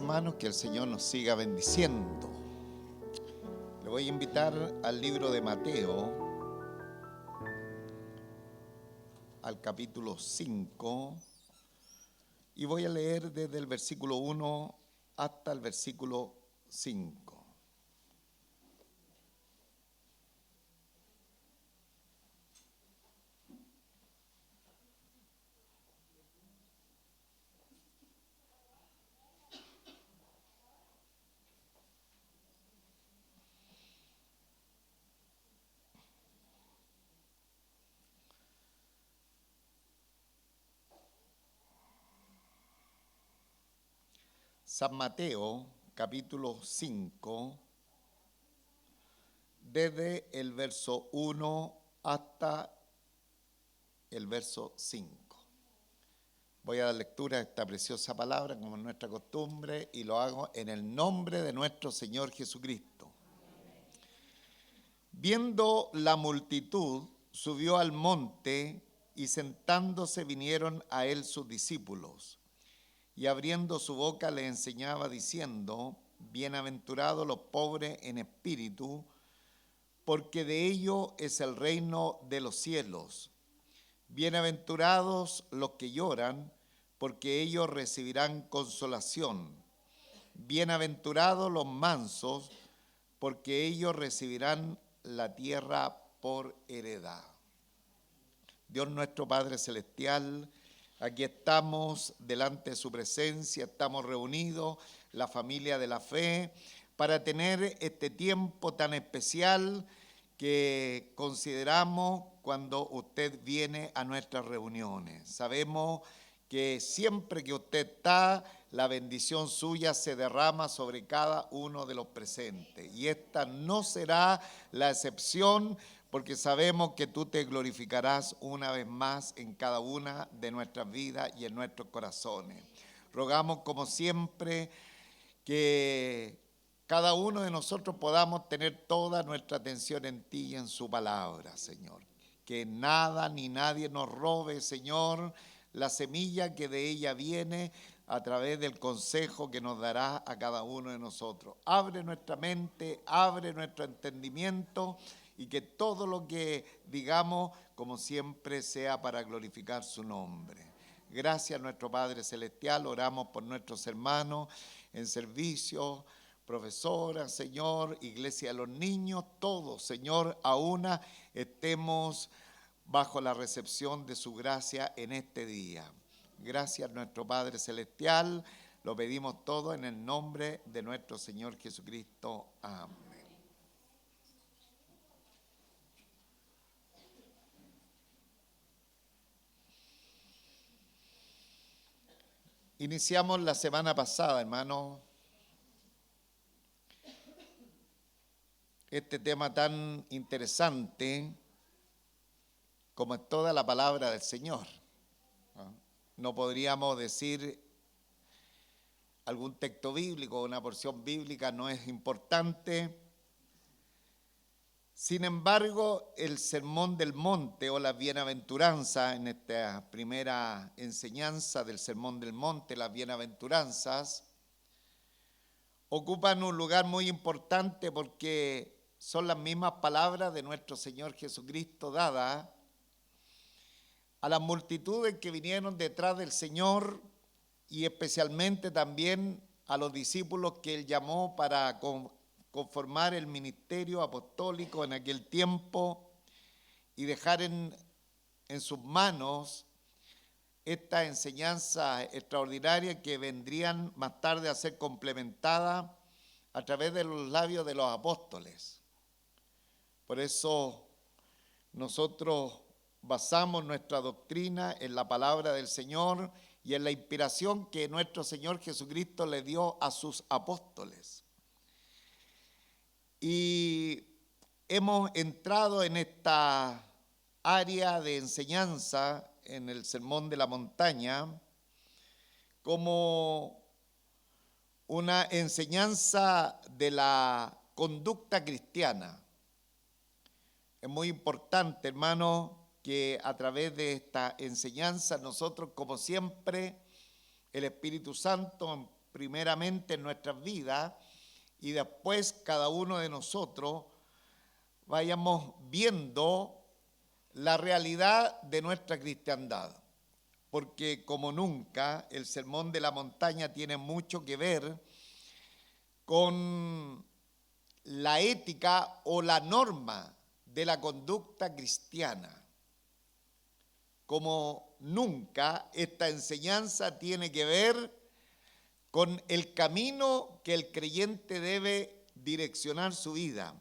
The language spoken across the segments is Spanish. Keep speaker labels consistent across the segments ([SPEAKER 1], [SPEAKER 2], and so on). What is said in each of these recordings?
[SPEAKER 1] hermanos, que el Señor nos siga bendiciendo. Le voy a invitar al libro de Mateo, al capítulo 5, y voy a leer desde el versículo 1 hasta el versículo 5. San Mateo, capítulo 5, desde el verso 1 hasta el verso 5. Voy a dar lectura a esta preciosa palabra como es nuestra costumbre y lo hago en el nombre de nuestro Señor Jesucristo. Viendo la multitud, subió al monte y sentándose vinieron a él sus discípulos. Y abriendo su boca le enseñaba diciendo: bienaventurados los pobres en espíritu, porque de ellos es el reino de los cielos. Bienaventurados los que lloran, porque ellos recibirán consolación. Bienaventurados los mansos, porque ellos recibirán la tierra por heredad. Dios nuestro Padre Celestial, aquí estamos delante de su presencia, estamos reunidos, la familia de la fe, para tener este tiempo tan especial que consideramos cuando usted viene a nuestras reuniones. Sabemos que siempre que usted está, la bendición suya se derrama sobre cada uno de los presentes. Y esta no será la excepción, porque sabemos que tú te glorificarás una vez más en cada una de nuestras vidas y en nuestros corazones. Rogamos como siempre que cada uno de nosotros podamos tener toda nuestra atención en ti y en su palabra, Señor. Que nada ni nadie nos robe, Señor, la semilla que de ella viene a través del consejo que nos dará a cada uno de nosotros. Abre nuestra mente, abre nuestro entendimiento y que todo lo que digamos, como siempre, sea para glorificar su nombre. Gracias a nuestro Padre Celestial, oramos por nuestros hermanos en servicio, profesoras, Señor, iglesia de los niños, todos, Señor, a una estemos bajo la recepción de su gracia en este día. Gracias a nuestro Padre Celestial, lo pedimos todo en el nombre de nuestro Señor Jesucristo. Amén. Iniciamos la semana pasada, hermano, este tema tan interesante como es toda la palabra del Señor. No podríamos decir algún texto bíblico, una porción bíblica no es importante. Sin embargo, el Sermón del Monte o la bienaventuranza, en esta primera enseñanza del Sermón del Monte, las bienaventuranzas, ocupan un lugar muy importante porque son las mismas palabras de nuestro Señor Jesucristo dadas a las multitudes que vinieron detrás del Señor y especialmente también a los discípulos que Él llamó para conformar el ministerio apostólico en aquel tiempo y dejar en sus manos esta enseñanza extraordinaria que vendrían más tarde a ser complementada a través de los labios de los apóstoles. Por eso nosotros basamos nuestra doctrina en la palabra del Señor y en la inspiración que nuestro Señor Jesucristo le dio a sus apóstoles. Y hemos entrado en esta área de enseñanza en el Sermón de la Montaña como una enseñanza de la conducta cristiana. Es muy importante, hermano, que a través de esta enseñanza nosotros, como siempre, el Espíritu Santo, primeramente en nuestras vidas y después cada uno de nosotros vayamos viendo la realidad de nuestra cristiandad. Porque como nunca, el Sermón de la Montaña tiene mucho que ver con la ética o la norma de la conducta cristiana. Como nunca, esta enseñanza tiene que ver con el camino que el creyente debe direccionar su vida.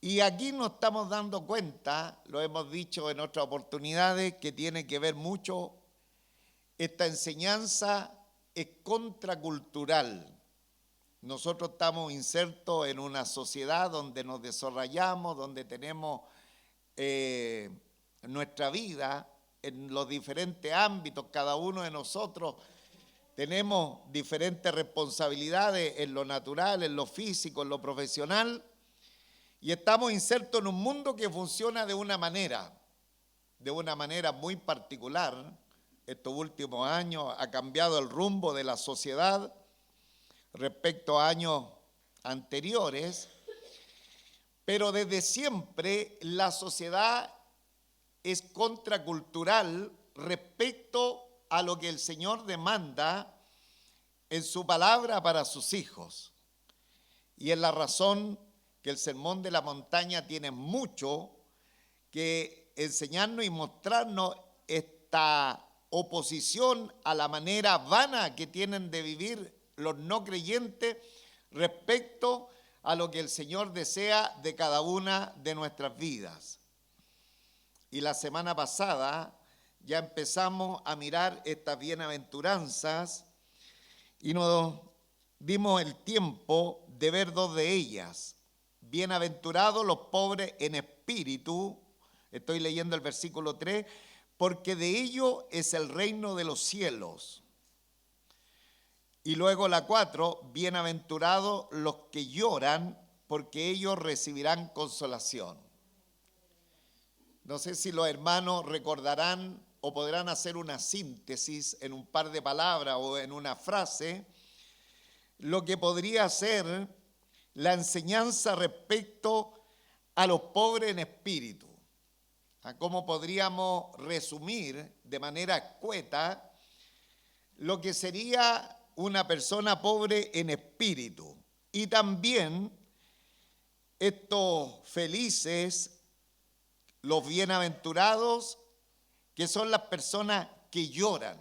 [SPEAKER 1] Y aquí nos estamos dando cuenta, lo hemos dicho en otras oportunidades, que tiene que ver mucho, esta enseñanza es contracultural. Nosotros estamos insertos en una sociedad donde nos desarrollamos, donde tenemos nuestra vida en los diferentes ámbitos, cada uno de nosotros tenemos diferentes responsabilidades en lo natural, en lo físico, en lo profesional, y estamos insertos en un mundo que funciona de una manera muy particular. Estos últimos años ha cambiado el rumbo de la sociedad respecto a años anteriores, pero desde siempre la sociedad es contracultural respecto a lo que el Señor demanda en su palabra para sus hijos. Y es la razón que el Sermón de la Montaña tiene mucho que enseñarnos y mostrarnos esta oposición a la manera vana que tienen de vivir los no creyentes respecto a lo que el Señor desea de cada una de nuestras vidas. Y la semana pasada ya empezamos a mirar estas bienaventuranzas y nos dimos el tiempo de ver dos de ellas. Bienaventurados los pobres en espíritu, estoy leyendo el versículo 3, porque de ellos es el reino de los cielos. Y luego la 4, bienaventurados los que lloran, porque ellos recibirán consolación. No sé si los hermanos recordarán o podrán hacer una síntesis en un par de palabras o en una frase, lo que podría ser la enseñanza respecto a los pobres en espíritu. A cómo podríamos resumir de manera escueta lo que sería una persona pobre en espíritu. Y también estos felices, los bienaventurados, que son las personas que lloran.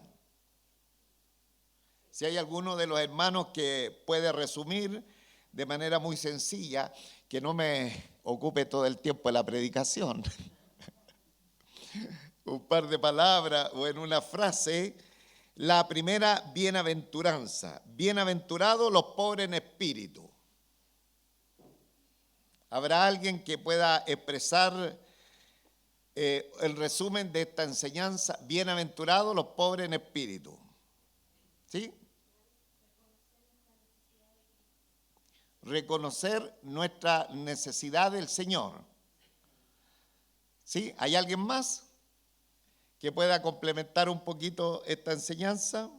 [SPEAKER 1] Si hay alguno de los hermanos que puede resumir de manera muy sencilla, que no me ocupe todo el tiempo de la predicación, un par de palabras o en una frase, la primera bienaventuranza. Bienaventurados los pobres en espíritu. ¿Habrá alguien que pueda expresar el resumen de esta enseñanza? Bienaventurados los pobres en espíritu. ¿Sí? Reconocer nuestra necesidad del Señor. ¿Sí? ¿Hay alguien más que pueda complementar un poquito esta enseñanza?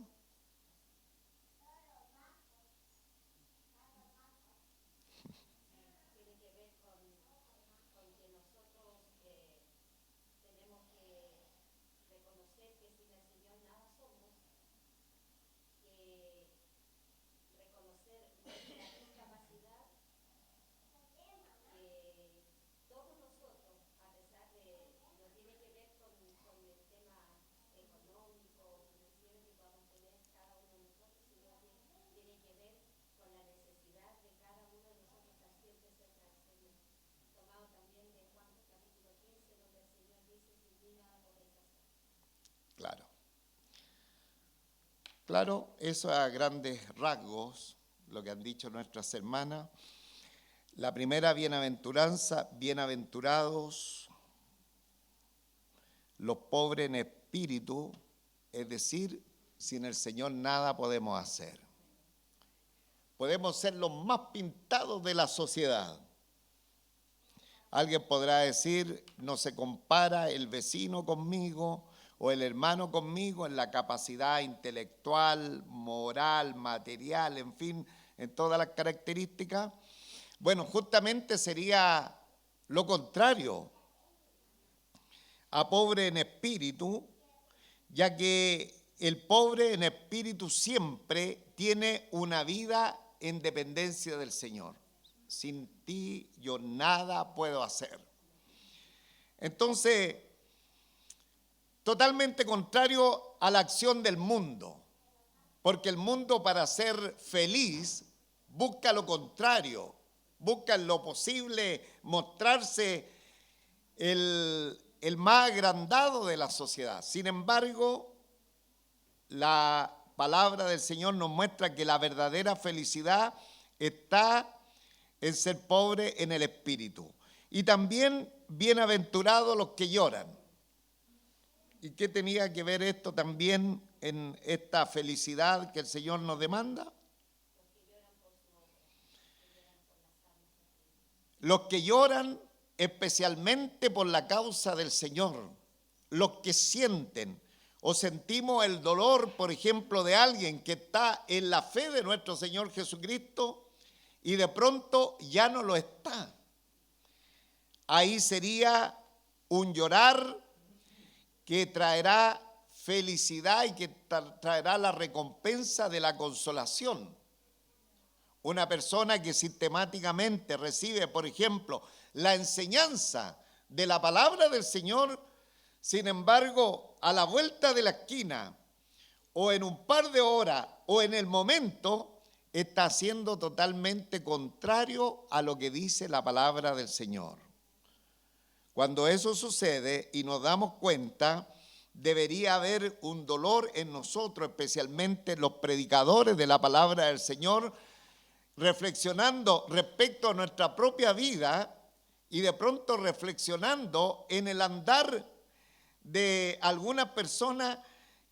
[SPEAKER 1] Claro. Claro, eso a grandes rasgos, lo que han dicho nuestras hermanas. La primera bienaventuranza, bienaventurados los pobres en espíritu, es decir, sin el Señor nada podemos hacer. Podemos ser los más pintados de la sociedad. Alguien podrá decir, no se compara el vecino conmigo, o el hermano conmigo en la capacidad intelectual, moral, material, en fin, en todas las características. Bueno, justamente sería lo contrario a pobre en espíritu, ya que el pobre en espíritu siempre tiene una vida en dependencia del Señor. Sin ti yo nada puedo hacer. Entonces, totalmente contrario a la acción del mundo, porque el mundo para ser feliz busca lo contrario, busca en lo posible mostrarse el más agrandado de la sociedad. Sin embargo, la palabra del Señor nos muestra que la verdadera felicidad está en ser pobre en el espíritu. Y también bienaventurados los que lloran. ¿Y qué tenía que ver esto también en esta felicidad que el Señor nos demanda? Los que lloran especialmente por la causa del Señor, los que sienten o sentimos el dolor, por ejemplo, de alguien que está en la fe de nuestro Señor Jesucristo y de pronto ya no lo está. Ahí sería un llorar que traerá felicidad y que traerá la recompensa de la consolación. Una persona que sistemáticamente recibe, por ejemplo, la enseñanza de la palabra del Señor, sin embargo, a la vuelta de la esquina, o en un par de horas, o en el momento, está haciendo totalmente contrario a lo que dice la palabra del Señor. Cuando eso sucede y nos damos cuenta, debería haber un dolor en nosotros, especialmente los predicadores de la palabra del Señor, reflexionando respecto a nuestra propia vida y de pronto reflexionando en el andar de algunas personas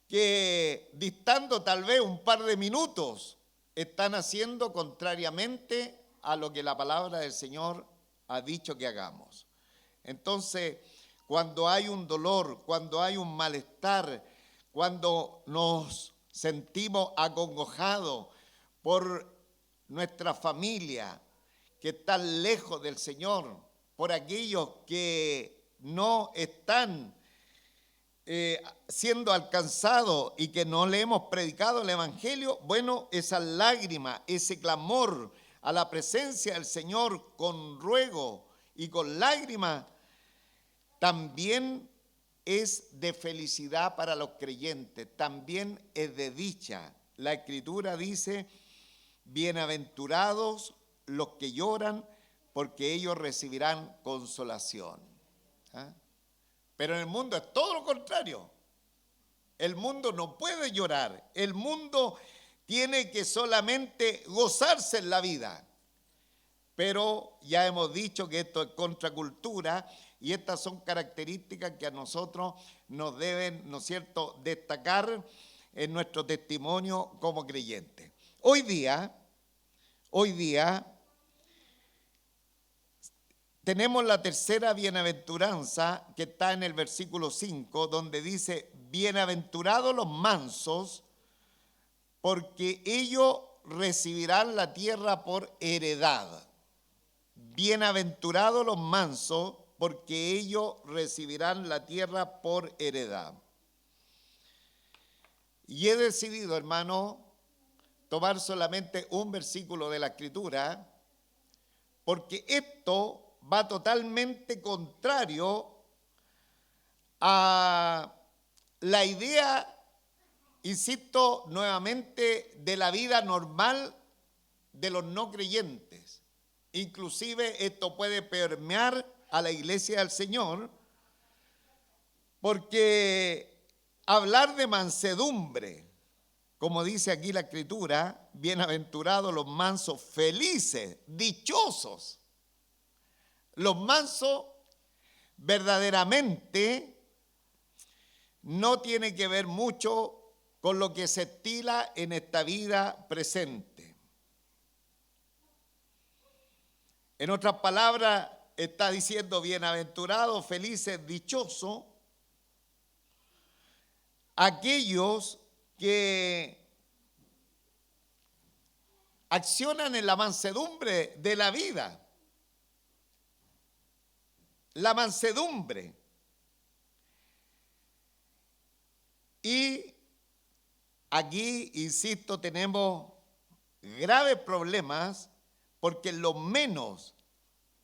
[SPEAKER 1] que, distando tal vez un par de minutos, están haciendo contrariamente a lo que la palabra del Señor ha dicho que hagamos. Entonces, cuando hay un dolor, cuando hay un malestar, cuando nos sentimos acongojados por nuestra familia que está lejos del Señor, por aquellos que no están siendo alcanzados y que no le hemos predicado el Evangelio, bueno, esa lágrima, ese clamor a la presencia del Señor con ruego y con lágrimas, también es de felicidad para los creyentes, también es de dicha. La Escritura dice: bienaventurados los que lloran, porque ellos recibirán consolación. ¿Ah? Pero en el mundo es todo lo contrario. El mundo no puede llorar. El mundo tiene que solamente gozarse en la vida. Pero ya hemos dicho que esto es contracultura y estas son características que a nosotros nos deben, ¿no es cierto?, destacar en nuestro testimonio como creyentes. Hoy día, tenemos la tercera bienaventuranza que está en el versículo 5, donde dice: bienaventurados los mansos, porque ellos recibirán la tierra por heredad. Bienaventurados los mansos, porque ellos recibirán la tierra por heredad. Y he decidido, hermano, tomar solamente un versículo de la Escritura, porque esto va totalmente contrario a la idea, insisto nuevamente, de la vida normal de los no creyentes. Inclusive esto puede permear a la iglesia del Señor, porque hablar de mansedumbre, como dice aquí la Escritura, bienaventurados los mansos, felices, dichosos. Los mansos verdaderamente no tiene que ver mucho con lo que se estila en esta vida presente. En otras palabras, está diciendo bienaventurados, felices, dichosos, aquellos que accionan en la mansedumbre de la vida. La mansedumbre. Y aquí, insisto, tenemos graves problemas porque lo menos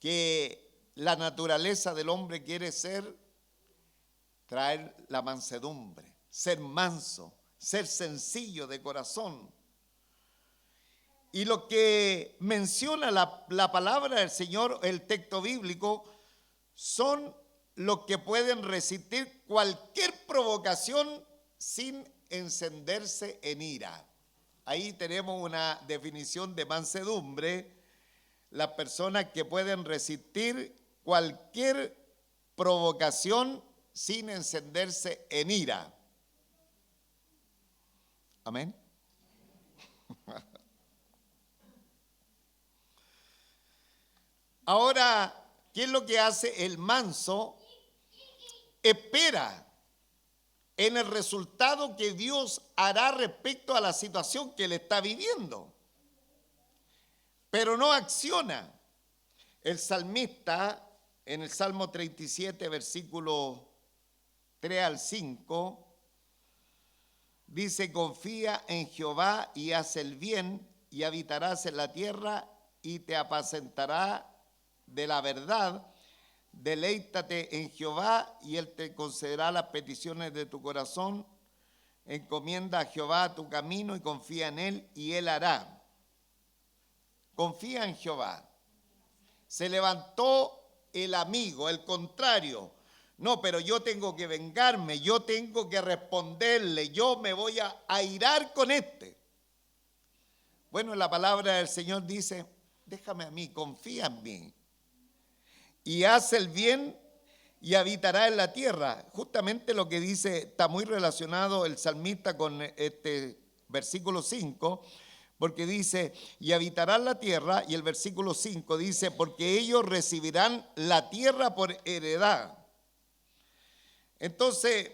[SPEAKER 1] que la naturaleza del hombre quiere ser, traer la mansedumbre, ser manso, ser sencillo de corazón. Y lo que menciona la palabra del Señor, el texto bíblico, son los que pueden resistir cualquier provocación sin encenderse en ira. Ahí tenemos una definición de mansedumbre. Las personas que pueden resistir cualquier provocación sin encenderse en ira. Amén. Ahora, ¿qué es lo que hace el manso? Espera en el resultado que Dios hará respecto a la situación que él está viviendo, pero no acciona. El salmista, en el Salmo 37, versículo 3 al 5, dice: confía en Jehová y haz el bien, y habitarás en la tierra, y te apacentará de la verdad. Deleítate en Jehová y él te concederá las peticiones de tu corazón. Encomienda a Jehová tu camino y confía en él y él hará. Confía en Jehová. Se levantó el amigo, el contrario. No, pero yo tengo que vengarme, yo tengo que responderle, yo me voy a airar con este. Bueno, la palabra del Señor dice: déjame a mí, confía en mí. Y haz el bien y habitará en la tierra. Justamente lo que dice, está muy relacionado el salmista con este versículo 5, porque dice: y habitará en la tierra, y el versículo 5 dice: porque ellos recibirán la tierra por heredad. Entonces,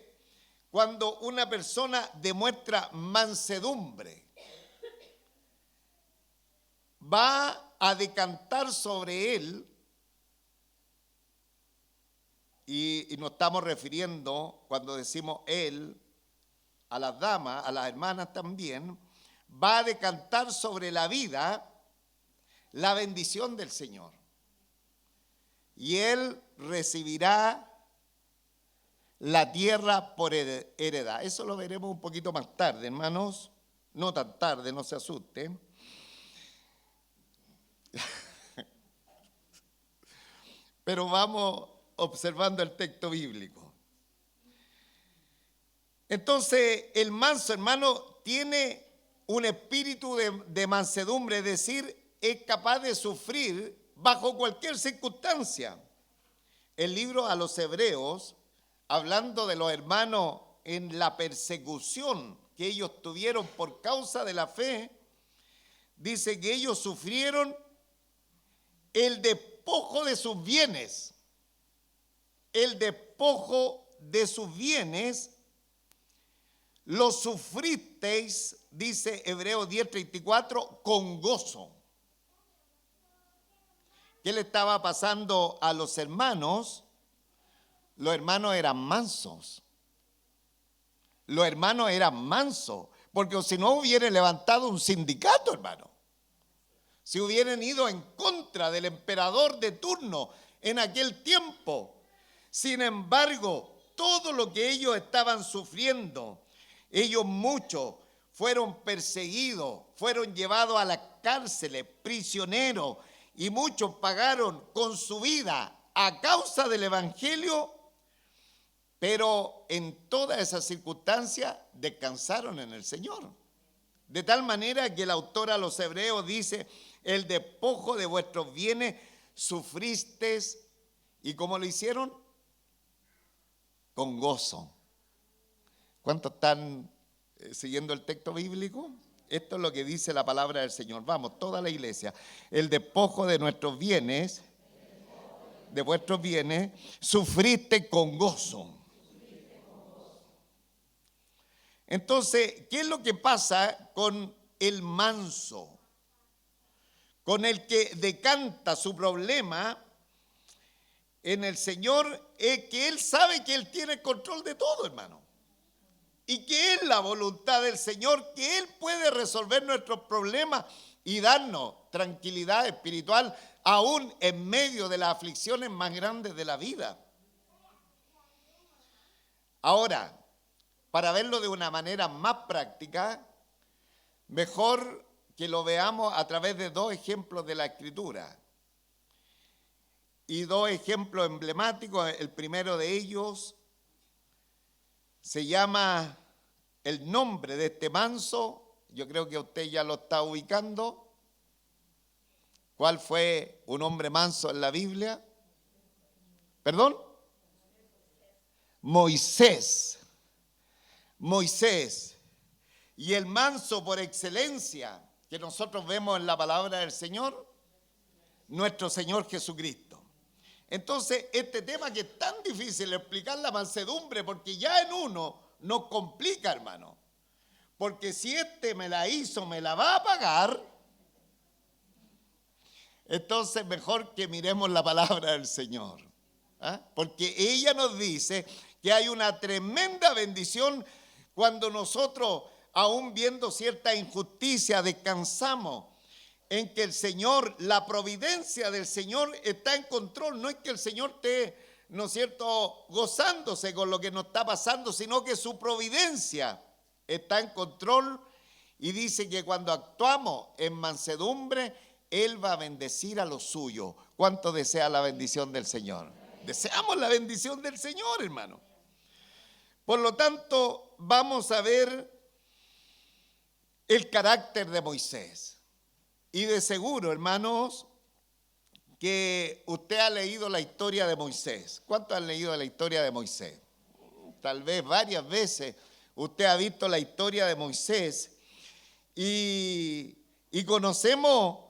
[SPEAKER 1] cuando una persona demuestra mansedumbre, va a decantar sobre él. Y nos estamos refiriendo, cuando decimos él, a las damas, a las hermanas también, va a decantar sobre la vida la bendición del Señor. Y él recibirá la tierra por heredad. Eso lo veremos un poquito más tarde, hermanos. No tan tarde, no se asusten. Pero vamos observando el texto bíblico. Entonces, el manso, hermano, tiene un espíritu de mansedumbre, es decir, es capaz de sufrir bajo cualquier circunstancia. El libro a los Hebreos, hablando de los hermanos en la persecución que ellos tuvieron por causa de la fe, dice que ellos sufrieron el despojo de sus bienes. El despojo de sus bienes lo sufristeis, dice Hebreos 10:34, con gozo. ¿Qué le estaba pasando a los hermanos? Los hermanos eran mansos. Los hermanos eran mansos, porque si no hubieran levantado un sindicato, hermano. Si hubieran ido en contra del emperador de turno en aquel tiempo. Sin embargo, todo lo que ellos estaban sufriendo, ellos muchos fueron perseguidos, fueron llevados a las cárceles, prisioneros, y muchos pagaron con su vida a causa del evangelio, pero en todas esas circunstancias descansaron en el Señor. De tal manera que el autor a los Hebreos dice: el despojo de vuestros bienes sufristeis, ¿y cómo lo hicieron? Con gozo. ¿Cuántos están siguiendo el texto bíblico? Esto es lo que dice la palabra del Señor. Vamos, toda la iglesia. El despojo de nuestros bienes, de vuestros bienes, sufriste con gozo. Entonces, ¿qué es lo que pasa con el manso? Con el que decanta su problema en el Señor, es que Él sabe que Él tiene el control de todo, hermano. Y que es la voluntad del Señor, que Él puede resolver nuestros problemas y darnos tranquilidad espiritual, aún en medio de las aflicciones más grandes de la vida. Ahora, para verlo de una manera más práctica, mejor que lo veamos a través de dos ejemplos de la Escritura. Y dos ejemplos emblemáticos. El primero de ellos se llama el nombre de este manso. Yo creo que usted ya lo está ubicando. ¿Cuál fue un hombre manso en la Biblia? ¿Perdón? Moisés. Moisés. Y el manso por excelencia que nosotros vemos en la palabra del Señor, nuestro Señor Jesucristo. Entonces, este tema que es tan difícil explicar la mansedumbre, porque ya en uno nos complica, hermano. Porque si este me la hizo, me la va a pagar. Entonces, mejor que miremos la palabra del Señor. ¿Ah? Porque ella nos dice que hay una tremenda bendición cuando nosotros, aún viendo cierta injusticia, descansamos en que el Señor, la providencia del Señor está en control. No es que el Señor esté, ¿no es cierto?, gozándose con lo que nos está pasando, sino que su providencia está en control, y dice que cuando actuamos en mansedumbre, Él va a bendecir a los suyos. ¿Cuánto desea la bendición del Señor? Deseamos la bendición del Señor, hermano. Por lo tanto, vamos a ver el carácter de Moisés. Y de seguro, hermanos, que usted ha leído la historia de Moisés. ¿Cuántos han leído la historia de Moisés? Tal vez varias veces usted ha visto la historia de Moisés y conocemos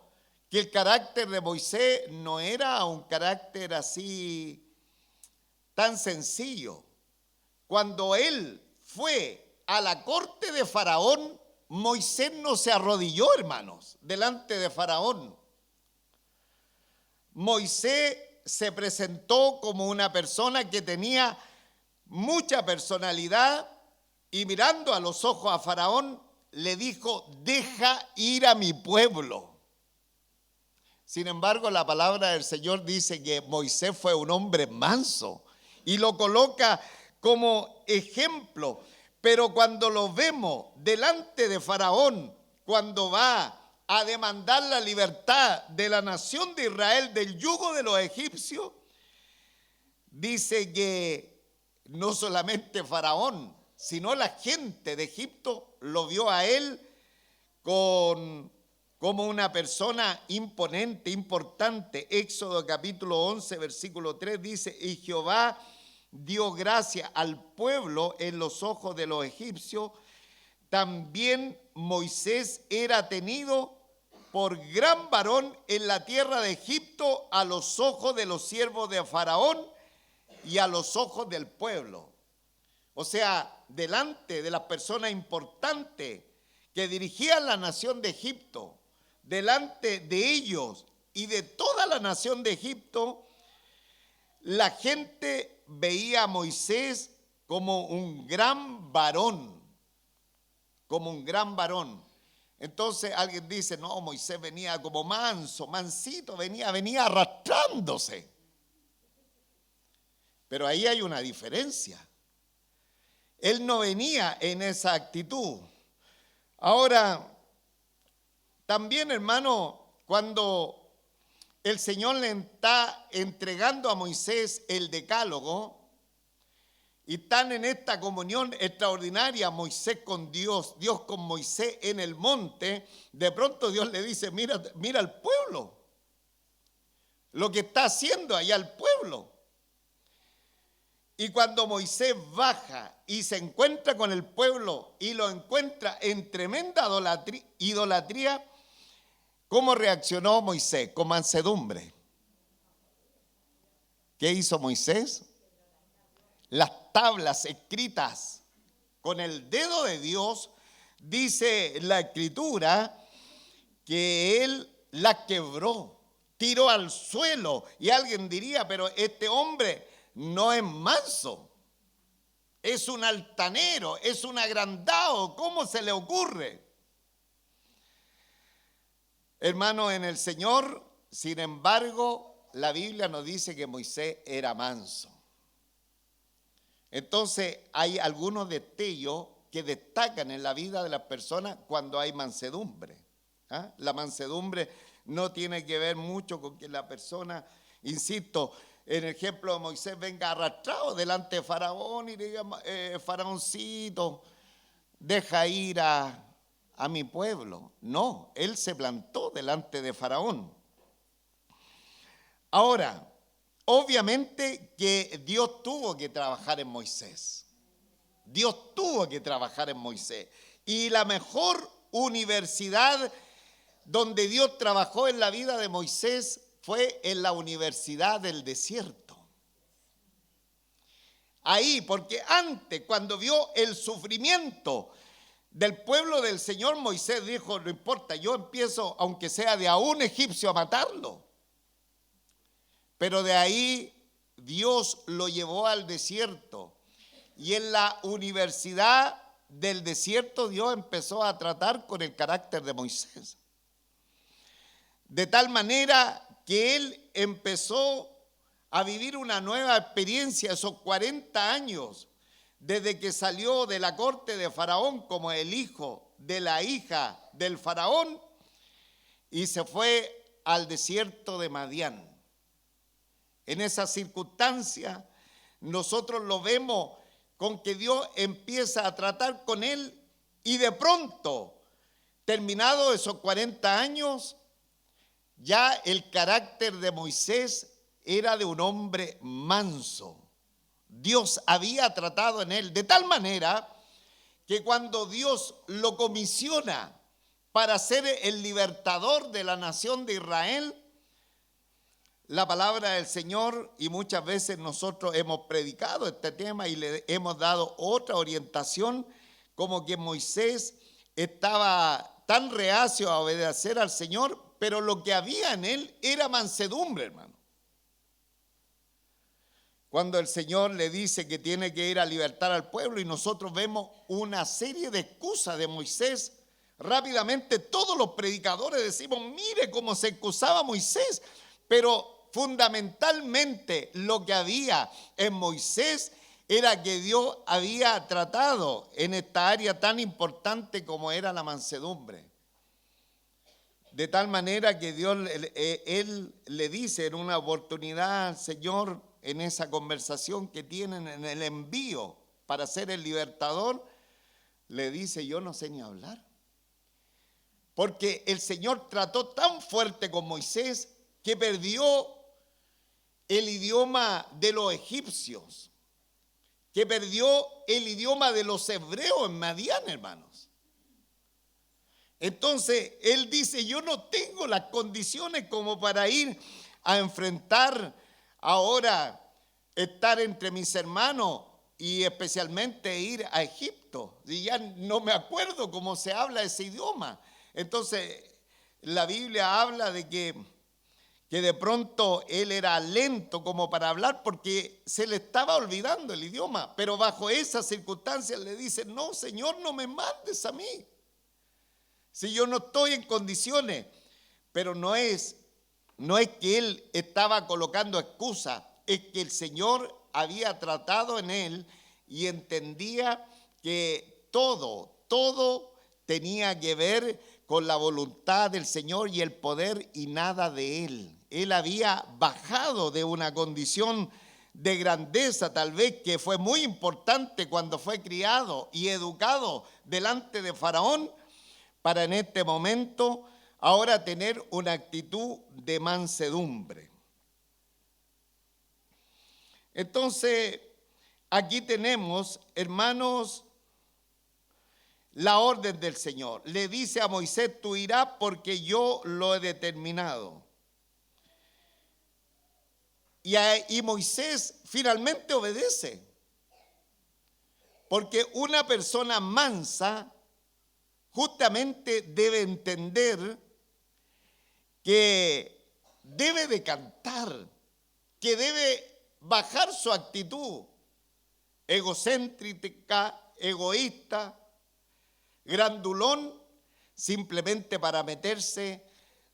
[SPEAKER 1] que el carácter de Moisés no era un carácter así tan sencillo. Cuando él fue a la corte de Faraón, Moisés no se arrodilló, hermanos, delante de Faraón. Moisés se presentó como una persona que tenía mucha personalidad y mirando a los ojos a Faraón le dijo: deja ir a mi pueblo. Sin embargo, la palabra del Señor dice que Moisés fue un hombre manso y lo coloca como ejemplo. Pero cuando lo vemos delante de Faraón, cuando va a demandar la libertad de la nación de Israel del yugo de los egipcios, dice que no solamente Faraón, sino la gente de Egipto lo vio a él como una persona imponente, importante. Éxodo capítulo 11, versículo 3 dice: y Jehová dio gracia al pueblo en los ojos de los egipcios. También Moisés era tenido por gran varón en la tierra de Egipto a los ojos de los siervos de Faraón y a los ojos del pueblo. O sea, delante de las personas importantes que dirigían la nación de Egipto, delante de ellos y de toda la nación de Egipto, la gente veía a Moisés como un gran varón, como un gran varón. Entonces alguien dice: no, Moisés venía como manso, mansito, venía arrastrándose. Pero ahí hay una diferencia. Él no venía en esa actitud. Ahora, también, hermano, cuando el Señor le está entregando a Moisés el decálogo y están en esta comunión extraordinaria, Moisés con Dios, Dios con Moisés en el monte, de pronto Dios le dice: mira al pueblo, lo que está haciendo allá el pueblo. Y cuando Moisés baja y se encuentra con el pueblo y lo encuentra en tremenda idolatría, ¿cómo reaccionó Moisés? Con mansedumbre. ¿Qué hizo Moisés? Las tablas escritas con el dedo de Dios, dice la Escritura, que él la quebró, tiró al suelo. Y alguien diría, pero este hombre no es manso, es un altanero, es un agrandado, ¿cómo se le ocurre? Hermano, en el Señor, sin embargo, la Biblia nos dice que Moisés era manso. Entonces hay algunos destellos que destacan en la vida de las personas cuando hay mansedumbre. ¿Ah? La mansedumbre no tiene que ver mucho con que la persona, insisto, en el ejemplo de Moisés, venga arrastrado delante de Faraón y diga, Faraoncito, deja ir a mi pueblo. No, él se plantó delante de Faraón. Ahora, obviamente que Dios tuvo que trabajar en Moisés. Dios tuvo que trabajar en Moisés. Y la mejor universidad donde Dios trabajó en la vida de Moisés fue en la universidad del desierto. Ahí, porque antes, cuando vio el sufrimiento del pueblo del Señor, Moisés dijo, no importa, yo empiezo, aunque sea de a un egipcio, a matarlo. Pero de ahí Dios lo llevó al desierto. Y en la universidad del desierto Dios empezó a tratar con el carácter de Moisés. De tal manera que él empezó a vivir una nueva experiencia esos 40 años, desde que salió de la corte de Faraón como el hijo de la hija del Faraón y se fue al desierto de Madián. En esa circunstancia nosotros lo vemos con que Dios empieza a tratar con él y de pronto, terminados esos 40 años, ya el carácter de Moisés era de un hombre manso. Dios había tratado en él de tal manera que cuando Dios lo comisiona para ser el libertador de la nación de Israel, la palabra del Señor, y muchas veces nosotros hemos predicado este tema y le hemos dado otra orientación, como que Moisés estaba tan reacio a obedecer al Señor, pero lo que había en él era mansedumbre, hermano. Cuando el Señor le dice que tiene que ir a libertar al pueblo y nosotros vemos una serie de excusas de Moisés, rápidamente todos los predicadores decimos, mire cómo se excusaba Moisés, pero fundamentalmente lo que había en Moisés era que Dios había tratado en esta área tan importante como era la mansedumbre. De tal manera que Dios, él le dice en una oportunidad, Señor, en esa conversación que tienen en el envío para ser el libertador, le dice, yo no sé ni hablar. Porque el Señor trató tan fuerte con Moisés que perdió el idioma de los egipcios, que perdió el idioma de los hebreos en Madián, hermanos. Entonces, él dice, yo no tengo las condiciones como para ir a enfrentar ahora, estar entre mis hermanos y especialmente ir a Egipto. Y ya no me acuerdo cómo se habla ese idioma. Entonces, la Biblia habla de que de pronto él era lento como para hablar porque se le estaba olvidando el idioma. Pero bajo esas circunstancias le dice, no, Señor, no me mandes a mí. Si yo no estoy en condiciones, pero no es que él estaba colocando excusas, es que el Señor había tratado en él y entendía que todo tenía que ver con la voluntad del Señor y el poder y nada de él. Él había bajado de una condición de grandeza, tal vez que fue muy importante cuando fue criado y educado delante de Faraón, para en este momento ahora tener una actitud de mansedumbre. Entonces, aquí tenemos, hermanos, la orden del Señor. Le dice a Moisés, tú irás porque yo lo he determinado. Y Moisés finalmente obedece. Porque una persona mansa justamente debe entender que debe de cantar, que debe bajar su actitud egocéntrica, egoísta, grandulón, simplemente para meterse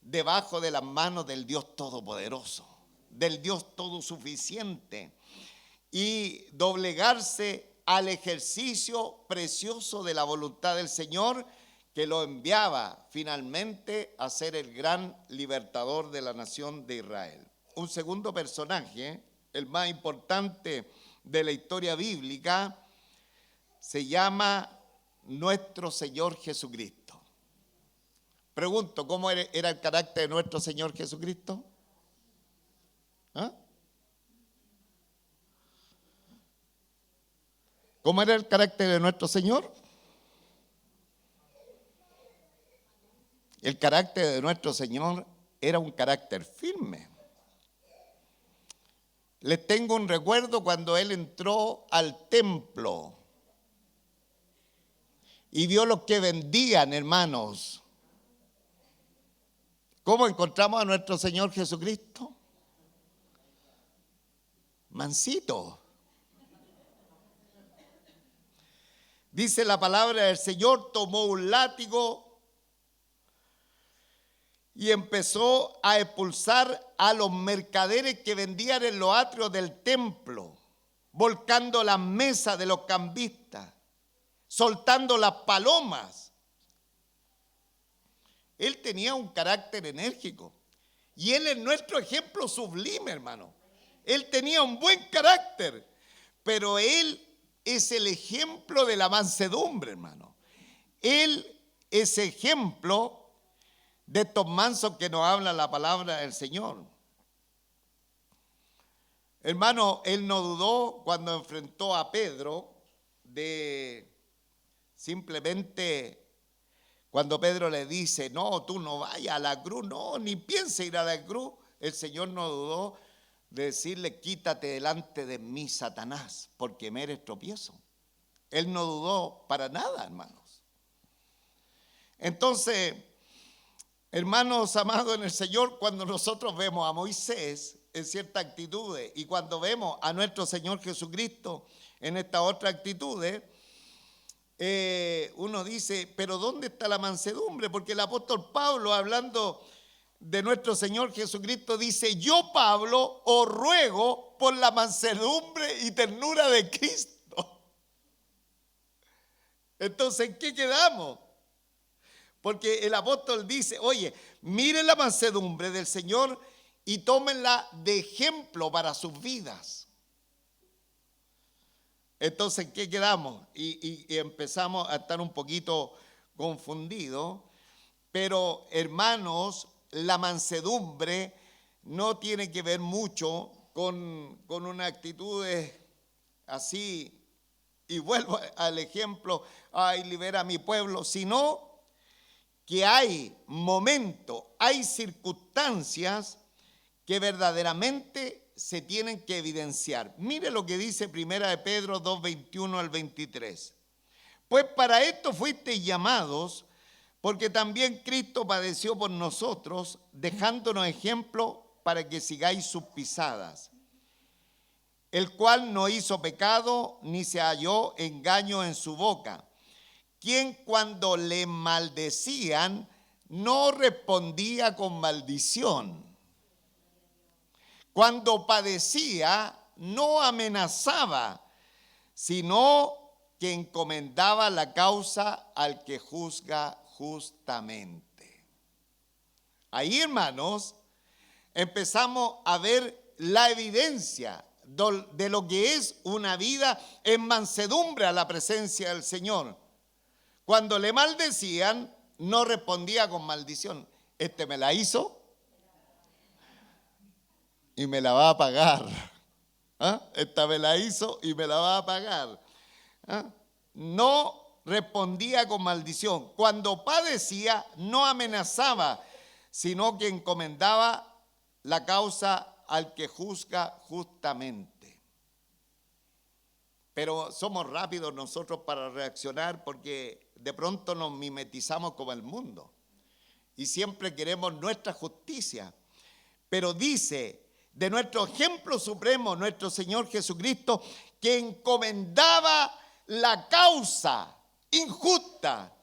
[SPEAKER 1] debajo de las manos del Dios Todopoderoso, del Dios Todosuficiente, y doblegarse al ejercicio precioso de la voluntad del Señor, que lo enviaba finalmente a ser el gran libertador de la nación de Israel. Un segundo personaje, el más importante de la historia bíblica, se llama nuestro Señor Jesucristo. Pregunto, ¿cómo era el carácter de nuestro Señor Jesucristo? ¿Ah? ¿Cómo era el carácter de nuestro Señor? El carácter de nuestro Señor era un carácter firme. Les tengo un recuerdo cuando Él entró al templo y vio los que vendían, hermanos. ¿Cómo encontramos a nuestro Señor Jesucristo? Mansito. Dice la palabra del Señor, tomó un látigo y empezó a expulsar a los mercaderes que vendían en los atrios del templo, volcando las mesas de los cambistas, soltando las palomas. Él tenía un carácter enérgico y él es nuestro ejemplo sublime, hermano. Él tenía un buen carácter, pero él es el ejemplo de la mansedumbre, hermano. Él es ejemplo de estos mansos que nos habla la palabra del Señor. Hermano, él no dudó cuando enfrentó a Pedro de simplemente, cuando Pedro le dice, no, tú no vayas a la cruz, no, ni pienses ir a la cruz. El Señor no dudó de decirle, quítate delante de mí, Satanás, porque me eres tropiezo. Él no dudó para nada, hermanos. Entonces, hermanos amados en el Señor, cuando nosotros vemos a Moisés en ciertas actitudes y cuando vemos a nuestro Señor Jesucristo en estas otras actitudes, uno dice, pero ¿dónde está la mansedumbre? Porque el apóstol Pablo, hablando de nuestro Señor Jesucristo, dice, yo Pablo os ruego por la mansedumbre y ternura de Cristo. Entonces, ¿en qué quedamos? Porque el apóstol dice, oye, miren la mansedumbre del Señor y tómenla de ejemplo para sus vidas. Entonces, ¿en qué quedamos? Y empezamos a estar un poquito confundidos. Pero, hermanos, la mansedumbre no tiene que ver mucho con una actitud así, y vuelvo al ejemplo, ay, libera a mi pueblo, sino que hay momentos, hay circunstancias que verdaderamente se tienen que evidenciar. Mire lo que dice 1 de Pedro 2, 21 al 23. Pues para esto fuisteis llamados, porque también Cristo padeció por nosotros, dejándonos ejemplo para que sigáis sus pisadas, el cual no hizo pecado, ni se halló engaño en su boca, quien cuando le maldecían no respondía con maldición. Cuando padecía no amenazaba, sino que encomendaba la causa al que juzga justamente. Ahí, hermanos, empezamos a ver la evidencia de lo que es una vida en mansedumbre a la presencia del Señor. Cuando le maldecían, no respondía con maldición. Este me la hizo y me la va a pagar. ¿Ah? Esta me la hizo y me la va a pagar. ¿Ah? No respondía con maldición. Cuando padecía, no amenazaba, sino que encomendaba la causa al que juzga justamente. Pero somos rápidos nosotros para reaccionar porque de pronto nos mimetizamos como el mundo y siempre queremos nuestra justicia. Pero dice de nuestro ejemplo supremo, nuestro Señor Jesucristo, que encomendaba la causa injusta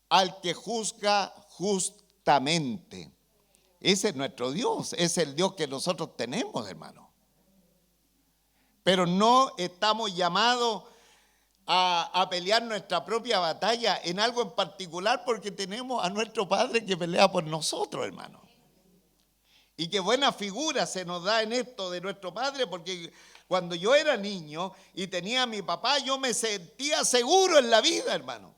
[SPEAKER 1] al que juzga justamente. Ese es nuestro Dios, es el Dios que nosotros tenemos, hermano. Pero no estamos llamados a pelear nuestra propia batalla en algo en particular porque tenemos a nuestro Padre que pelea por nosotros, hermano. Y qué buena figura se nos da en esto de nuestro Padre, porque cuando yo era niño y tenía a mi papá, yo me sentía seguro en la vida, hermano.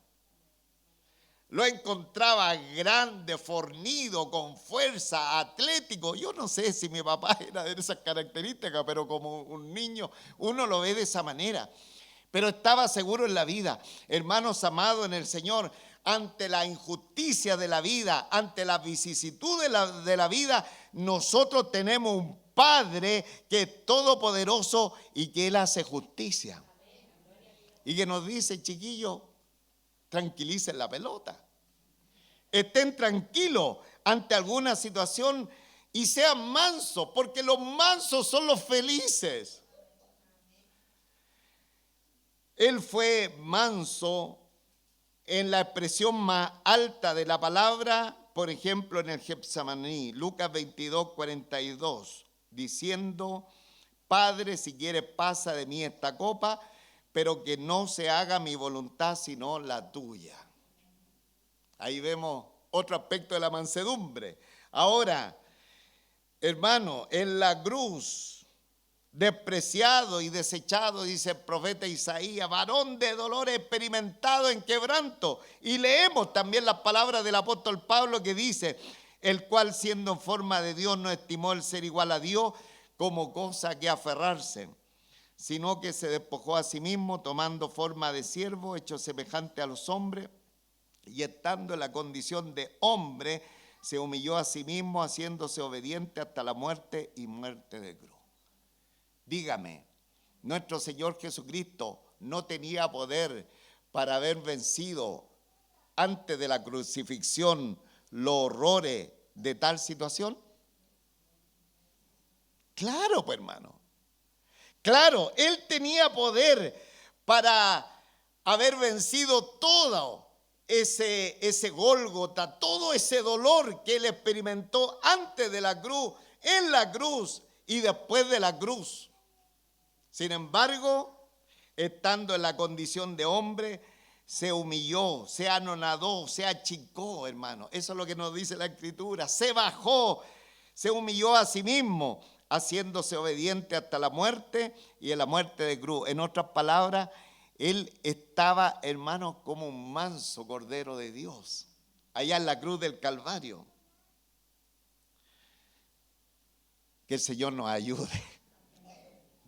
[SPEAKER 1] Lo encontraba grande, fornido, con fuerza, atlético. Yo no sé si mi papá era de esas características, pero como un niño uno lo ve de esa manera. Pero estaba seguro en la vida. Hermanos amados en el Señor, ante la injusticia de la vida, ante la vicisitud de la vida, nosotros tenemos un Padre que es todopoderoso y que Él hace justicia. Y que nos dice, chiquillos, tranquilicen la pelota. Estén tranquilos ante alguna situación y sean mansos, porque los mansos son los felices. Él fue manso en la expresión más alta de la palabra, por ejemplo, en el Getsemaní, Lucas 22, 42, diciendo, Padre, si quieres pasa de mí esta copa, pero que no se haga mi voluntad sino la tuya. Ahí vemos otro aspecto de la mansedumbre. Ahora, hermano, en la cruz, despreciado y desechado, dice el profeta Isaías, varón de dolor experimentado en quebranto. Y leemos también las palabras del apóstol Pablo que dice, el cual siendo en forma de Dios no estimó el ser igual a Dios como cosa que aferrarse, sino que se despojó a sí mismo, tomando forma de siervo, hecho semejante a los hombres, y estando en la condición de hombre, se humilló a sí mismo, haciéndose obediente hasta la muerte y muerte de cruz. Dígame, nuestro Señor Jesucristo no tenía poder para haber vencido antes de la crucifixión los horrores de tal situación. Claro, pues hermano. Claro, Él tenía poder para haber vencido todo ese Gólgota, todo ese dolor que Él experimentó antes de la cruz, en la cruz y después de la cruz. Sin embargo, estando en la condición de hombre, se humilló, se anonadó, se achicó, hermano. Eso es lo que nos dice la Escritura. Se bajó, se humilló a sí mismo, haciéndose obediente hasta la muerte y en la muerte de cruz. En otras palabras, Él estaba, hermano, como un manso cordero de Dios, allá en la cruz del Calvario. Que el Señor nos ayude,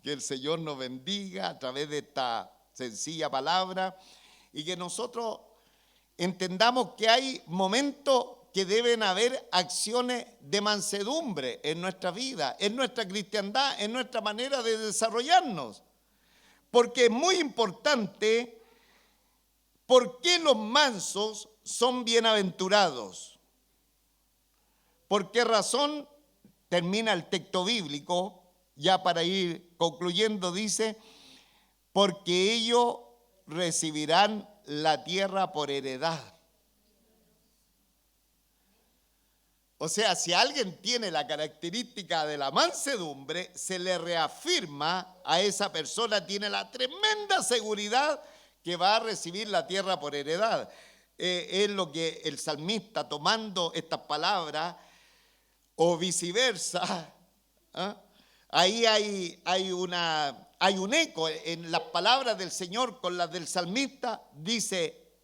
[SPEAKER 1] que el Señor nos bendiga a través de esta sencilla palabra y que nosotros entendamos que hay momentos que deben haber acciones de mansedumbre en nuestra vida, en nuestra cristiandad, en nuestra manera de desarrollarnos. Porque es muy importante, ¿por qué los mansos son bienaventurados? ¿Por qué razón? Termina el texto bíblico, ya para ir concluyendo, dice, porque ellos recibirán la tierra por heredad. O sea, si alguien tiene la característica de la mansedumbre, se le reafirma a esa persona, tiene la tremenda seguridad que va a recibir la tierra por heredad. Es lo que el salmista, tomando estas palabras, o viceversa, ¿eh? Ahí hay un eco en las palabras del Señor con las del salmista. Dice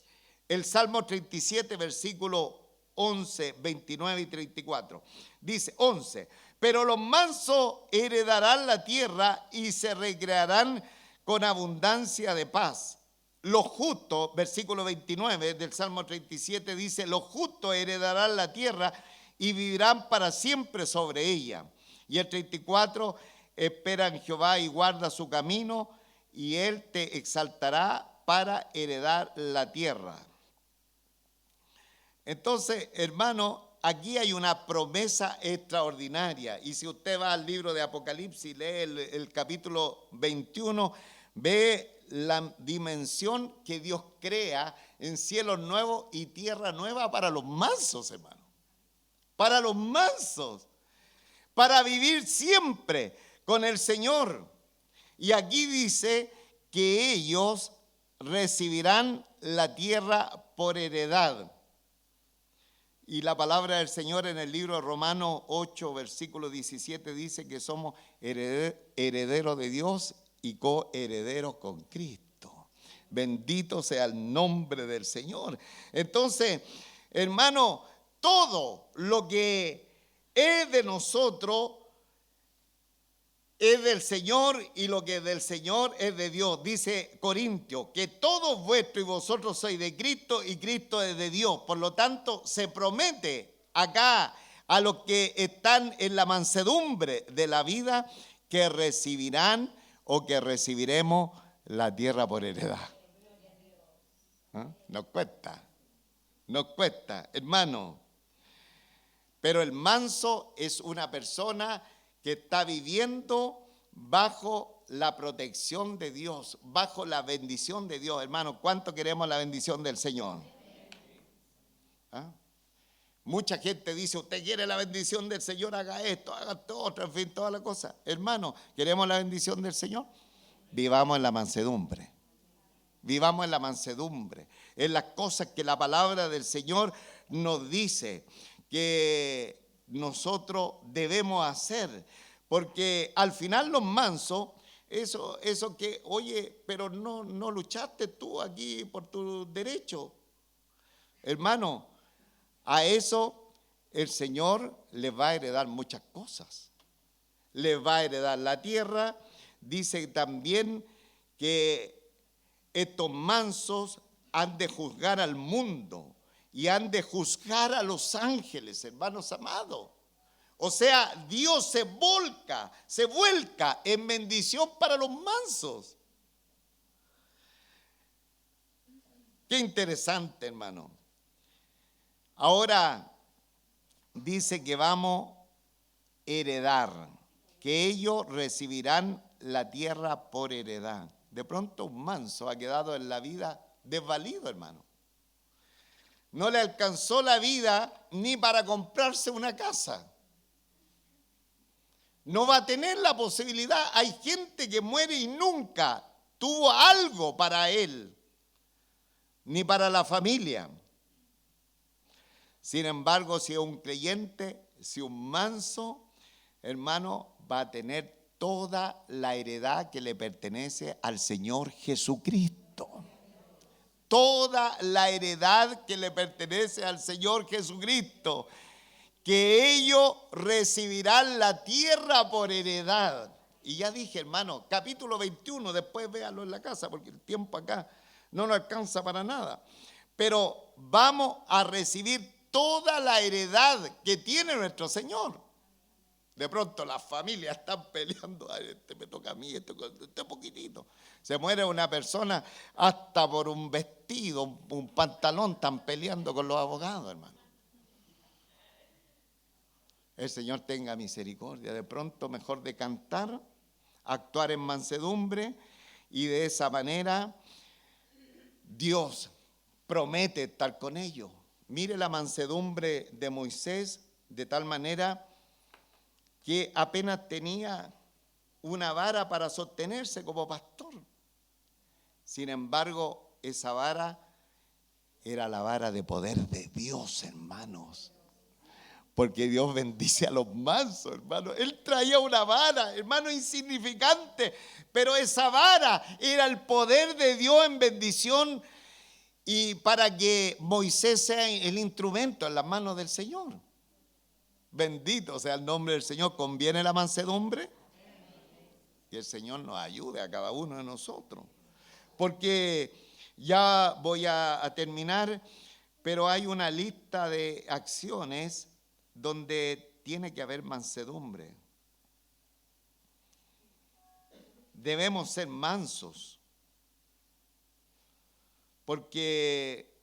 [SPEAKER 1] el Salmo 37, versículo 11, 29 y 34. Dice 11, pero los mansos heredarán la tierra y se recrearán con abundancia de paz. Los justos, versículo 29 del Salmo 37 dice, los justos heredarán la tierra y vivirán para siempre sobre ella. Y el 34, espera en Jehová y guarda su camino, y Él te exaltará para heredar la tierra. Entonces, hermano, aquí hay una promesa extraordinaria. Y si usted va al libro de Apocalipsis, lee el capítulo 21, ve la dimensión que Dios crea en cielos nuevos y tierra nueva para los mansos, hermano. Para los mansos. Para vivir siempre con el Señor. Y aquí dice que ellos recibirán la tierra por heredad. Y la palabra del Señor en el libro de Romanos 8, versículo 17 dice que somos herederos de Dios y coherederos con Cristo. Bendito sea el nombre del Señor. Entonces, hermano, todo lo que es de nosotros es del Señor, y lo que es del Señor es de Dios. Dice Corintios, que todos vuestros y vosotros sois de Cristo y Cristo es de Dios. Por lo tanto, se promete acá a los que están en la mansedumbre de la vida que recibirán o que recibiremos la tierra por heredad. ¿Ah? Nos cuesta, hermano. Pero el manso es una persona que está viviendo bajo la protección de Dios, bajo la bendición de Dios. Hermano, ¿cuánto queremos la bendición del Señor? ¿Ah? Mucha gente dice, usted quiere la bendición del Señor, haga esto, haga esto otro, en fin, todas las cosas. Hermano, ¿queremos la bendición del Señor? Vivamos en la mansedumbre. Vivamos en la mansedumbre, en las cosas que la palabra del Señor nos dice que nosotros debemos hacer, porque al final los mansos, eso que, oye, pero no luchaste tú aquí por tu derecho. Hermano, a eso el Señor les va a heredar muchas cosas. Les va a heredar la tierra. Dice también que estos mansos han de juzgar al mundo y han de juzgar a los ángeles, hermanos amados. O sea, Dios se vuelca en bendición para los mansos. Qué interesante, hermano. Ahora dice que vamos a heredar, que ellos recibirán la tierra por heredad. De pronto un manso ha quedado en la vida desvalido, hermano. No le alcanzó la vida ni para comprarse una casa. No va a tener la posibilidad. Hay gente que muere y nunca tuvo algo para él, ni para la familia. Sin embargo, si es un creyente, si un manso, hermano, va a tener toda la heredad que le pertenece al Señor Jesucristo. Toda la heredad que le pertenece al Señor Jesucristo. Que ellos recibirán la tierra por heredad. Y ya dije, hermano, capítulo 21, después véanlo en la casa, porque el tiempo acá no nos alcanza para nada. Pero vamos a recibir toda la heredad que tiene nuestro Señor. De pronto las familias están peleando, ay, este me toca a mí, este poquitito. Se muere una persona hasta por un vestido, un pantalón, están peleando con los abogados, hermano. El Señor tenga misericordia. De pronto, mejor de cantar, actuar en mansedumbre, y de esa manera Dios promete estar con ellos. Mire la mansedumbre de Moisés, de tal manera que apenas tenía una vara para sostenerse como pastor. Sin embargo, esa vara era la vara de poder de Dios, hermanos. Porque Dios bendice a los mansos, hermano. Él traía una vara, hermano, insignificante, pero esa vara era el poder de Dios en bendición, y para que Moisés sea el instrumento en las manos del Señor. Bendito sea el nombre del Señor. ¿Conviene la mansedumbre? Y el Señor nos ayude a cada uno de nosotros. Porque ya voy a terminar, pero hay una lista de acciones donde tiene que haber mansedumbre. debemos ser mansos, porque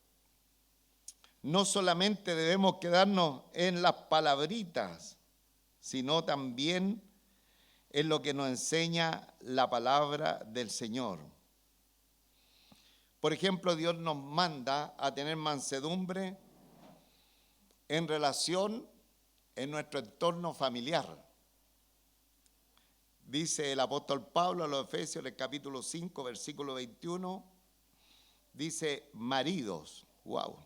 [SPEAKER 1] no solamente debemos quedarnos en las palabritas, sino también en lo que nos enseña la palabra del Señor. Por ejemplo, Dios nos manda a tener mansedumbre en relación en nuestro entorno familiar. Dice el apóstol Pablo a los Efesios, en el capítulo 5, versículo 21, dice: maridos, wow,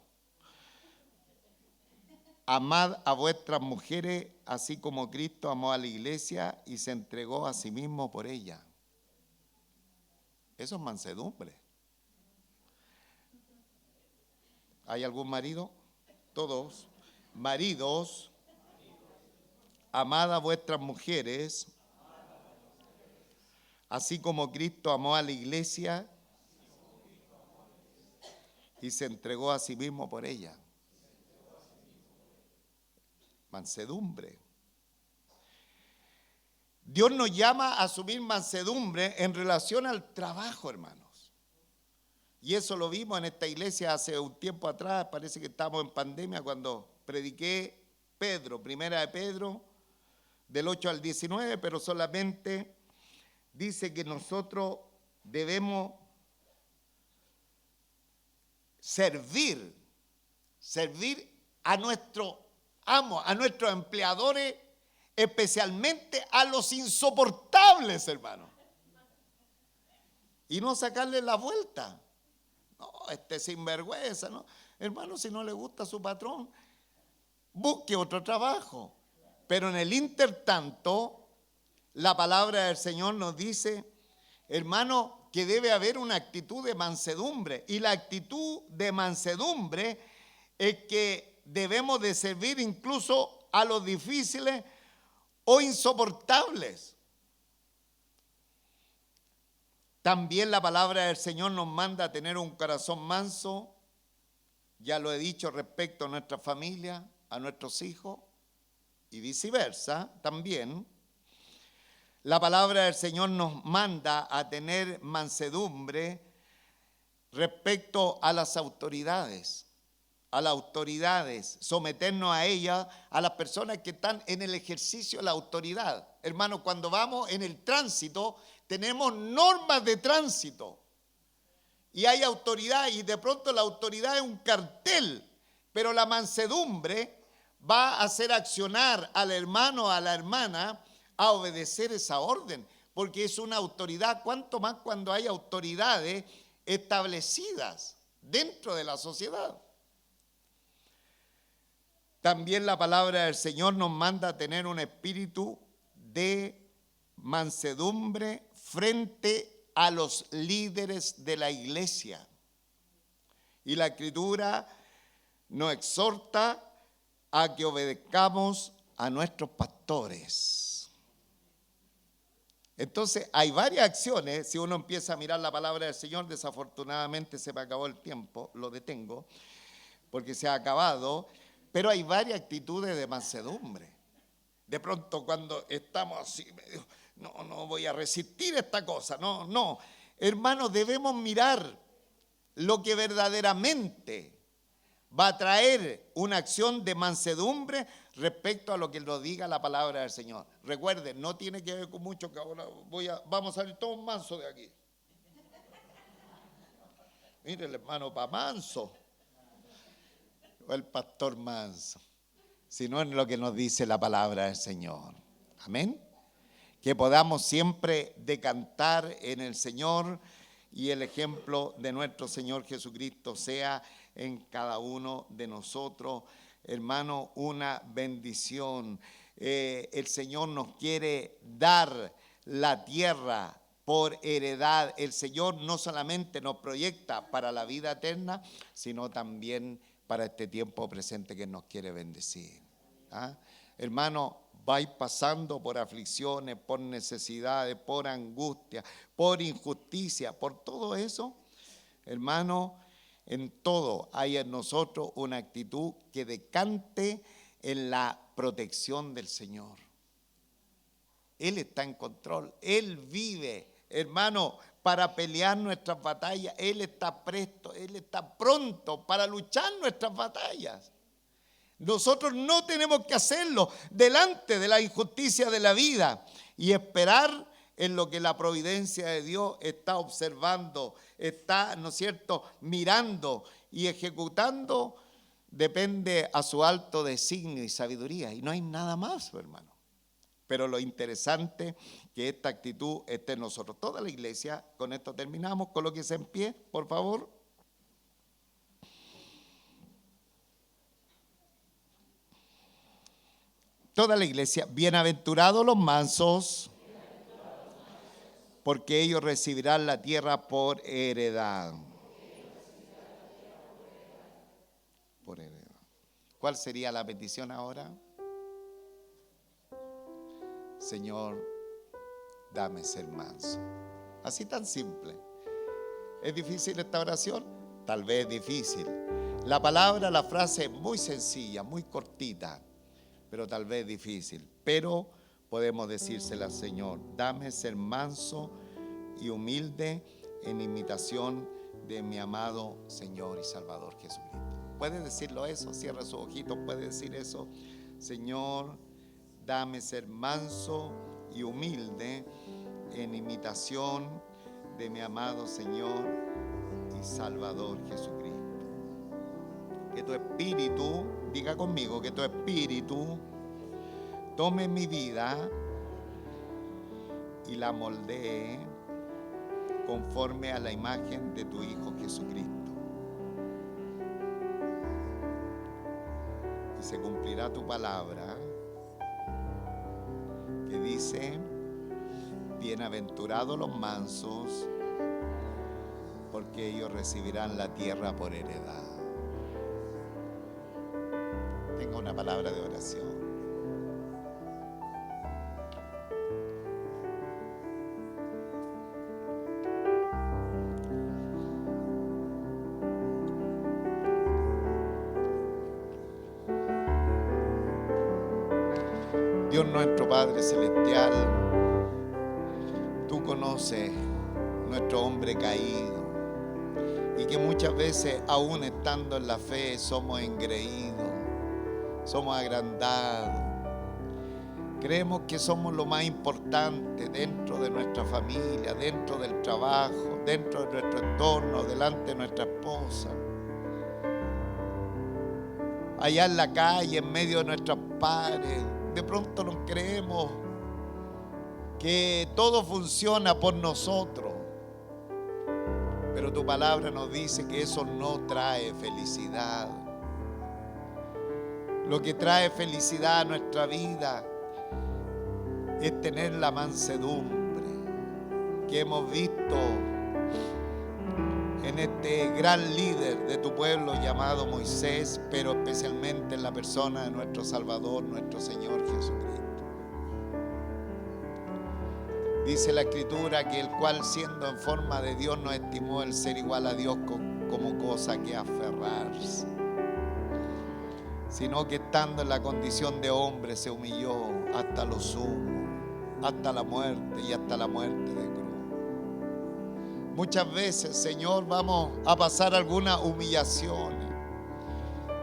[SPEAKER 1] amad a vuestras mujeres, así como Cristo amó a la iglesia y se entregó a sí mismo por ella. Eso es mansedumbre. ¿Hay algún marido? Todos. Maridos, amad a vuestras mujeres, así como Cristo amó a la iglesia y se entregó a sí mismo por ella. Mansedumbre. Dios nos llama a asumir mansedumbre en relación al trabajo, hermanos. Y eso lo vimos en esta iglesia hace un tiempo atrás, parece que estábamos en pandemia, cuando prediqué Pedro, primera de Pedro, del 8 al 19, pero solamente dice que nosotros debemos servir a nuestro amo, a nuestros empleadores, especialmente a los insoportables, hermano. Y no sacarle la vuelta. No, sinvergüenza, ¿no? Hermano, si no le gusta a su patrón, busque otro trabajo. Pero en el intertanto, la palabra del Señor nos dice, hermano, que debe haber una actitud de mansedumbre. Y la actitud de mansedumbre es que debemos de servir incluso a los difíciles o insoportables. También la palabra del Señor nos manda a tener un corazón manso, ya lo he dicho respecto a nuestra familia, a nuestros hijos y viceversa también. La palabra del Señor nos manda a tener mansedumbre respecto a las autoridades, someternos a ellas, a las personas que están en el ejercicio de la autoridad. Hermano, cuando vamos en el tránsito, tenemos normas de tránsito y hay autoridad, y de pronto la autoridad es un cartel, pero la mansedumbre va a hacer accionar al hermano o a la hermana a obedecer esa orden, porque es una autoridad, cuanto más cuando hay autoridades establecidas dentro de la sociedad. También la palabra del Señor nos manda a tener un espíritu de mansedumbre frente a los líderes de la iglesia. Y la Escritura nos exhorta a que obedezcamos a nuestros pastores. Entonces, hay varias acciones. Si uno empieza a mirar la palabra del Señor, desafortunadamente se me acabó el tiempo, lo detengo, porque se ha acabado, pero hay varias actitudes de mansedumbre. De pronto cuando estamos así, no voy a resistir esta cosa, no. Hermanos, debemos mirar lo que verdaderamente va a traer una acción de mansedumbre respecto a lo que nos diga la palabra del Señor. Recuerden, no tiene que ver con mucho que ahora vamos a salir todos mansos de aquí. Mire el hermano pa' manso, o el pastor manso, sino en lo que nos dice la palabra del Señor. Amén. Que podamos siempre decantar en el Señor y el ejemplo de nuestro Señor Jesucristo sea en cada uno de nosotros. Hermano, una bendición. El Señor nos quiere dar la tierra por heredad. El Señor no solamente nos proyecta para la vida eterna, sino también para este tiempo presente que nos quiere bendecir. ¿Ah? Hermano, vais pasando por aflicciones, por necesidades, por angustia, por injusticia, por todo eso, hermano, en todo hay en nosotros una actitud que decante en la protección del Señor. Él está en control, Él vive hermano, para pelear nuestras batallas. Él está presto, Él está pronto para luchar nuestras batallas. Nosotros no tenemos que hacerlo delante de la injusticia de la vida y esperar en lo que la providencia de Dios está observando, está, ¿no es cierto?, mirando y ejecutando, depende a su alto designio y sabiduría. Y no hay nada más, hermano. Pero lo interesante es que esta actitud esté en nosotros. Toda la iglesia, con esto terminamos, colóquese en pie, por favor. Toda la iglesia, bienaventurados los mansos, porque ellos recibirán la tierra por heredad. Por heredad. ¿Cuál sería la petición ahora? Señor, dame ser manso. Así tan simple. ¿Es difícil esta oración? Tal vez es difícil. La palabra, la frase es muy sencilla, muy cortita, pero tal vez es difícil. Pero podemos decírsela al Señor: dame ser manso y humilde en imitación de mi amado Señor y Salvador Jesucristo. ¿Puede decirlo eso? Cierra sus ojitos, puede decir eso. Señor, dame ser manso y humilde en imitación de mi amado Señor y Salvador Jesucristo. Que tu espíritu, diga conmigo, que tu espíritu tome mi vida y la moldee conforme a la imagen de tu Hijo Jesucristo. Y se cumplirá tu palabra que dice: bienaventurados los mansos, porque ellos recibirán la tierra por heredad. Tengo una palabra de oración. Dios nuestro Padre Celestial, tú conoces nuestro hombre caído y que muchas veces, aún estando en la fe, somos engreídos, somos agrandados. Creemos que somos lo más importante dentro de nuestra familia, dentro del trabajo, dentro de nuestro entorno, delante de nuestra esposa. Allá en la calle, en medio de nuestros pares, de pronto nos creemos que todo funciona por nosotros. Pero tu palabra nos dice que eso no trae felicidad. Lo que trae felicidad a nuestra vida es tener la mansedumbre que hemos visto en este gran líder de tu pueblo llamado Moisés, pero especialmente en la persona de nuestro Salvador, nuestro Señor Jesucristo. Dice la Escritura que el cual, siendo en forma de Dios, no estimó el ser igual a Dios como cosa que aferrarse, sino que estando en la condición de hombre se humilló hasta lo sumo, hasta la muerte y hasta la muerte de cruz. Muchas veces, Señor, vamos a pasar algunas humillaciones,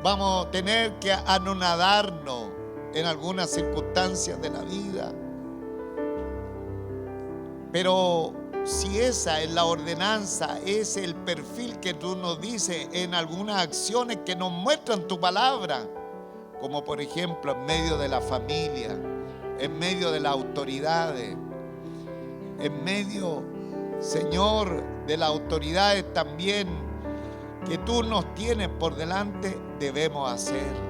[SPEAKER 1] vamos a tener que anonadarnos en algunas circunstancias de la vida. Pero si esa es la ordenanza, es el perfil que tú nos dices en algunas acciones que nos muestran tu palabra, como por ejemplo en medio de la familia, en medio de las autoridades, en medio, Señor, de las autoridades también que tú nos tienes por delante, debemos hacerlo.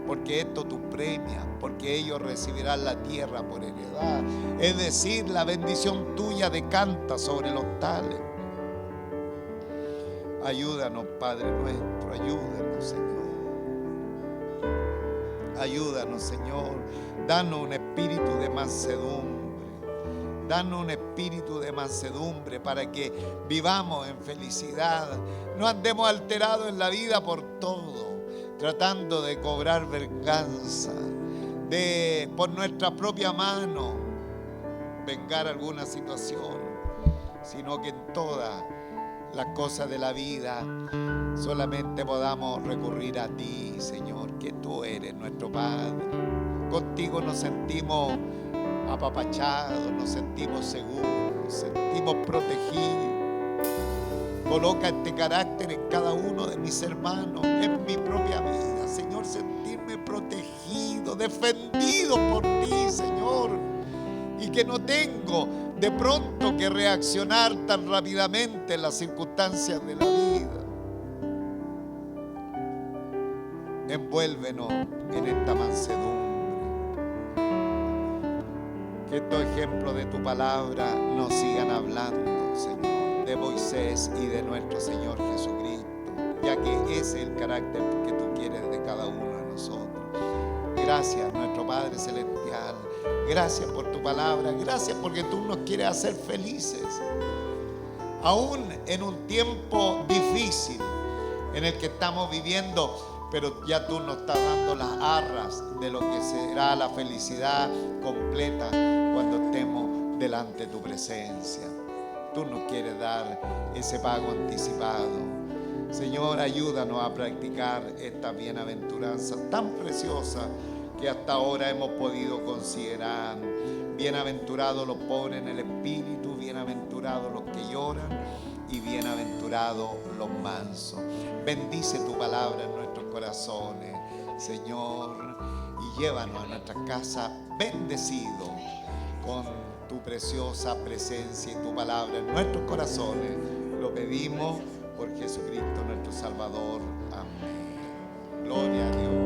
[SPEAKER 1] Porque esto tú premias, porque ellos recibirán la tierra por heredad. Es decir, la bendición tuya decanta sobre los tales. Ayúdanos, Padre nuestro, ayúdanos, Señor. Ayúdanos, Señor. Danos un espíritu de mansedumbre. Danos un espíritu de mansedumbre para que vivamos en felicidad. No andemos alterados en la vida por todo, tratando de cobrar venganza por nuestra propia mano. vengar alguna situación, sino que en todas las cosas de la vida solamente podamos recurrir a ti, Señor, que tú eres nuestro Padre. Contigo nos sentimos apapachados, nos sentimos seguros, nos sentimos protegidos. Coloca este carácter en cada uno de mis hermanos, en mi propia vida, Señor, sentirme protegido, defendido por ti, Señor, y que no tengo de pronto que reaccionar tan rápidamente en las circunstancias de la vida. Envuélvenos en esta mansedumbre. Que estos ejemplos de tu palabra nos sigan hablando, Señor, de Moisés y de nuestro Señor Jesucristo, ya que ese es el carácter que tú quieres de cada uno de nosotros. Gracias, nuestro Padre Celestial. Gracias por tu palabra. Gracias porque tú nos quieres hacer felices. Aún en un tiempo difícil en el que estamos viviendo, pero ya tú nos estás dando las arras de lo que será la felicidad completa cuando estemos delante de tu presencia. Tú nos quieres dar ese pago anticipado. Señor, ayúdanos a practicar esta bienaventuranza tan preciosa que hasta ahora hemos podido considerar. Bienaventurados los pobres en el espíritu, bienaventurados los que lloran y bienaventurados los mansos. Bendice tu palabra en nuestros corazones, Señor, y llévanos a nuestras casas bendecidos con tu preciosa presencia y tu palabra en nuestros corazones. Lo pedimos por Jesucristo nuestro Salvador. Amén. Gloria a Dios.